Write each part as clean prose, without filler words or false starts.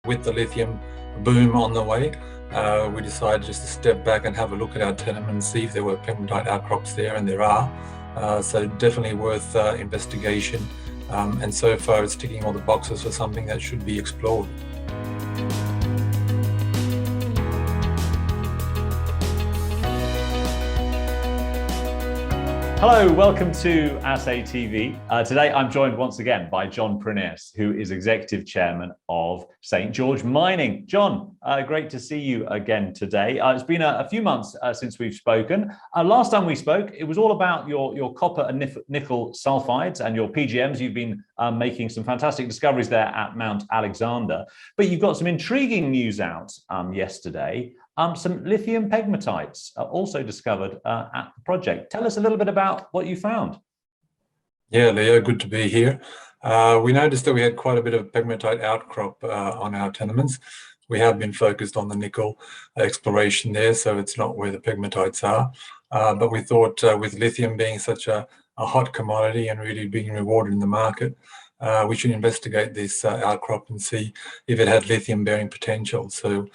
With the lithium boom on the way, we decided just to step back and have a look at our tenement and see if there were pegmatite outcrops there, and there are. So definitely worth investigation. And so far it's ticking all the boxes for something that should be explored. Hello, welcome to Assay TV. Today I'm joined once again by John Prineas, who is Executive Chairman of St. George Mining. John, great to see you again today. It's been a few months since we've spoken. Last time we spoke, it was all about your copper and nickel sulphides and your PGMs. You've been making some fantastic discoveries there at Mount Alexander, but you've got some intriguing news out yesterday. Some lithium pegmatites are also discovered at the project. Tell us a little bit about what you found. Yeah, Leo, good to be here. We noticed that we had quite a bit of pegmatite outcrop on our tenements. We have been focused on the nickel exploration there, so it's not where the pegmatites are. But we thought with lithium being such a hot commodity and really being rewarded in the market, we should investigate this outcrop and see if it had lithium bearing potential. So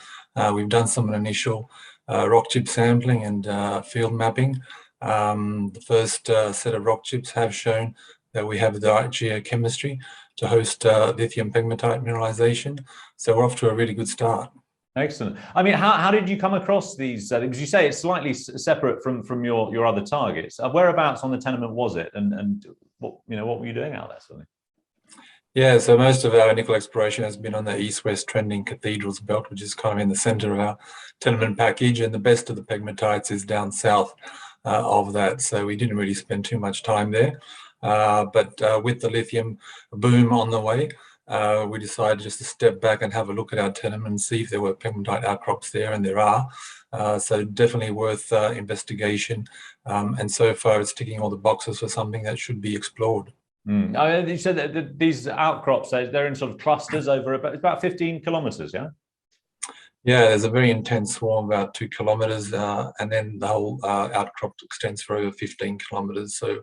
we've done some initial rock chip sampling and field mapping. The first set of rock chips have shown that we have the right geochemistry to host lithium pegmatite mineralization. So we're off to a really good start. Excellent. I mean, how did you come across these? Because you say it's slightly separate from your other targets. Whereabouts on the tenement was it, and what were you doing out there? Sort of? Yeah, so most of our nickel exploration has been on the east-west trending Cathedrals Belt, which is kind of in the center of our tenement package, and the best of the pegmatites is down south of that. So we didn't really spend too much time there. But with the lithium boom on the way, we decided just to step back and have a look at our tenement and see if there were pegmatite outcrops there, and there are. So definitely worth investigation. And so far it's ticking all the boxes for something that should be explored. You said that these outcrops, they're in sort of clusters over about 15 kilometers, yeah? Yeah, there's a very intense swarm, about 2 kilometers, and then the whole outcrop extends for over 15 kilometers. So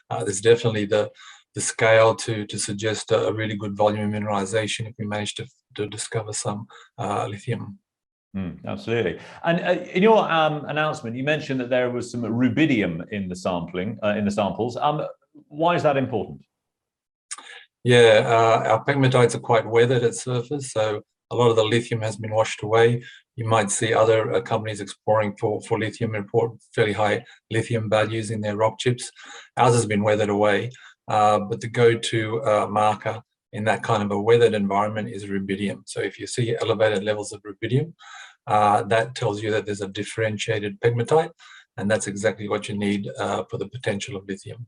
there's definitely the scale to suggest a really good volume of mineralization if we manage to discover some lithium. Absolutely. And in your announcement, you mentioned that there was some rubidium in the samples. Why is that important? Yeah, our pegmatites are quite weathered at surface, so a lot of the lithium has been washed away. You might see other companies exploring for lithium report fairly high lithium values in their rock chips. Ours has been weathered away, but the go-to marker in that kind of a weathered environment is rubidium. So if you see elevated levels of rubidium, that tells you that there's a differentiated pegmatite, and that's exactly what you need for the potential of lithium.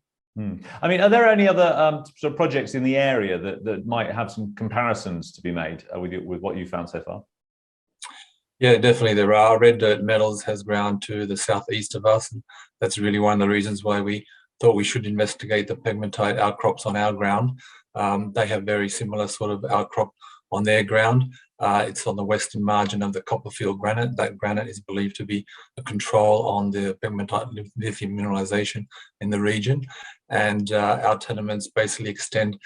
I mean, are there any other sort of projects in the area that might have some comparisons to be made with what you found so far? Yeah, definitely there are. Red Dirt Metals has ground to the southeast of us, and that's really one of the reasons why we thought we should investigate the pegmatite outcrops on our ground. They have very similar sort of outcrop on their ground. It's on the western margin of the Copperfield granite. That granite is believed to be a control on the pegmatite lithium mineralization in the region. And our tenements basically extend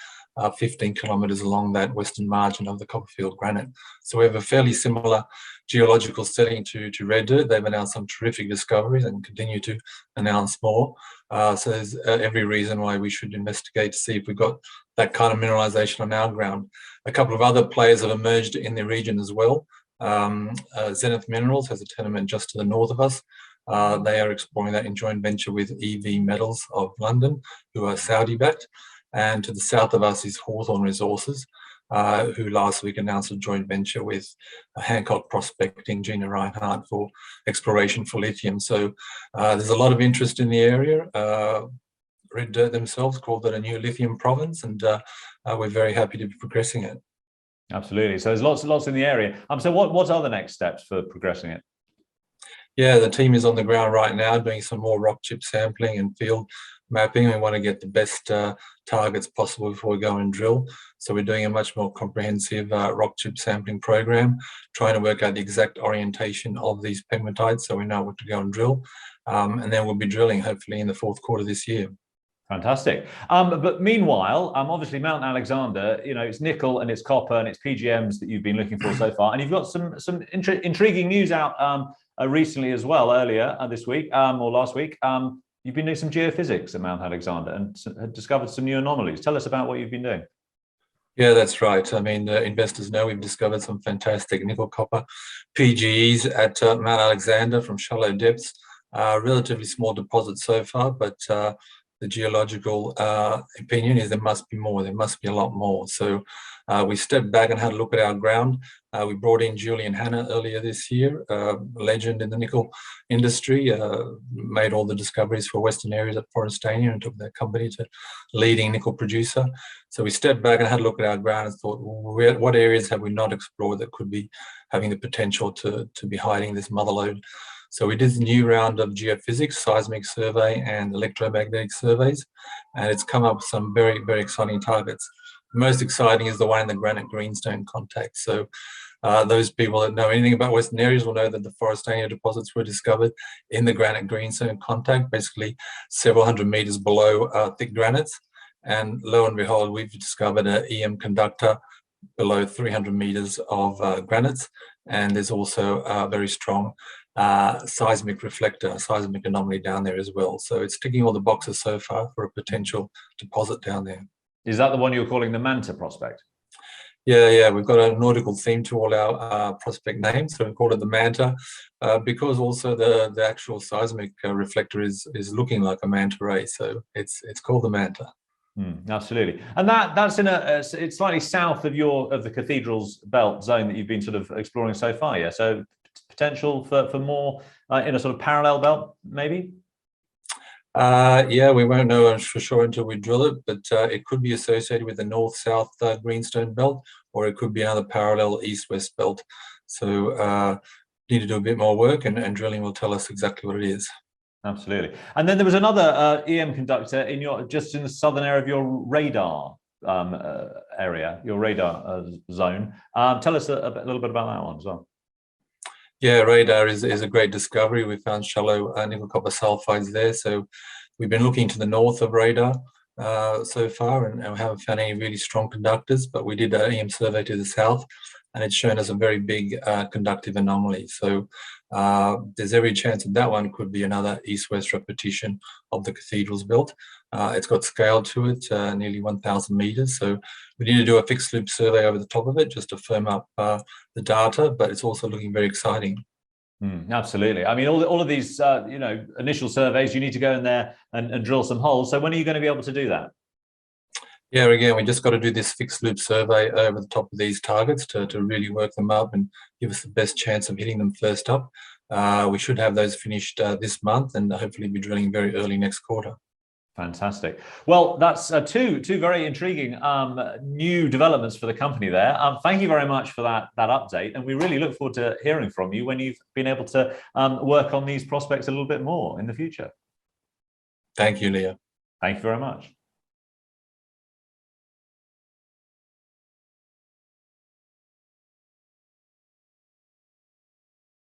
15 kilometers along that western margin of the Copperfield granite. So we have a fairly similar geological setting to Red Dirt. They've announced some terrific discoveries and continue to announce more. So there's every reason why we should investigate to see if we've got that kind of mineralization on our ground. A couple of other players have emerged in the region as well. Zenith Minerals has a tenement just to the north of us. They are exploring that in joint venture with EV Metals of London, who are Saudi-backed. And to the south of us is Hawthorn Resources, who last week announced a joint venture with Hancock Prospecting, Gina Reinhardt, for exploration for lithium. So there's a lot of interest in the area. Red Dirt themselves called it a new lithium province, and we're very happy to be progressing it. Absolutely. So there's lots in the area. So what are the next steps for progressing it? Yeah, the team is on the ground right now doing some more rock chip sampling and field mapping. We want to get the best targets possible before we go and drill. So we're doing a much more comprehensive rock chip sampling program, trying to work out the exact orientation of these pegmatites so we know what to go and drill. And then we'll be drilling hopefully in the fourth quarter this year. Fantastic. But meanwhile, obviously Mount Alexander, it's nickel and it's copper and it's PGMs that you've been looking for so far, and you've got some intriguing news out recently as well, earlier this week or last week. You've been doing some geophysics at Mount Alexander and had discovered some new anomalies. Tell us about what you've been doing. Yeah, that's right. I mean, investors know we've discovered some fantastic nickel-copper PGEs at Mount Alexander from shallow depths. Relatively small deposit so far, but the geological opinion is there must be more. There must be a lot more. So we stepped back and had a look at our ground. We brought in Julian Hanna earlier this year, a legend in the nickel industry, made all the discoveries for Western areas at Forrestania and took their company to leading nickel producer. So we stepped back and had a look at our ground and thought, what areas have we not explored that could be having the potential to be hiding this mother lode? So we did a new round of geophysics, seismic survey and electromagnetic surveys, and it's come up with some very, very exciting targets. The most exciting is the one in the granite greenstone contact. So those people that know anything about Western areas will know that the Forrestania deposits were discovered in the granite greenstone contact, basically several hundred meters below thick granites. And lo and behold, we've discovered an EM conductor below 300 meters of granites. And there's also a very strong seismic reflector, seismic anomaly down there as well. So it's ticking all the boxes so far for a potential deposit down there. Is that the one you're calling the Manta prospect? Yeah. We've got a nautical theme to all our prospect names, so we call it the Manta, because also the actual seismic reflector is looking like a manta ray, so it's called the Manta. Absolutely, and that's in it's slightly south of the Cathedrals Belt zone that you've been sort of exploring so far. Yeah, so potential for more in a sort of parallel belt, maybe. Yeah, we won't know for sure until we drill it, but it could be associated with the north-south greenstone belt, or it could be another parallel east-west belt. So need to do a bit more work, and drilling will tell us exactly what it is. Absolutely. And then there was another EM conductor just in the southern area of your radar area, your radar zone. Tell us a little bit about that one as well. Yeah, radar is a great discovery. We found shallow nickel-copper-sulphides there. So we've been looking to the north of radar so far, and we haven't found any really strong conductors, but we did an EM survey to the south, and it's shown us a very big conductive anomaly. So there's every chance that one could be another east-west repetition of the Cathedrals Belt. It's got scale to it, nearly 1,000 meters. So we need to do a fixed loop survey over the top of it just to firm up the data, but it's also looking very exciting. Absolutely. I mean, all of these, initial surveys, you need to go in there and drill some holes. So when are you going to be able to do that? Yeah, again, we just got to do this fixed loop survey over the top of these targets to really work them up and give us the best chance of hitting them first up. We should have those finished this month and hopefully be drilling very early next quarter. Fantastic. Well, that's two very intriguing new developments for the company there. Thank you very much for that update, and we really look forward to hearing from you when you've been able to work on these prospects a little bit more in the future. Thank you, Leah. Thank you very much.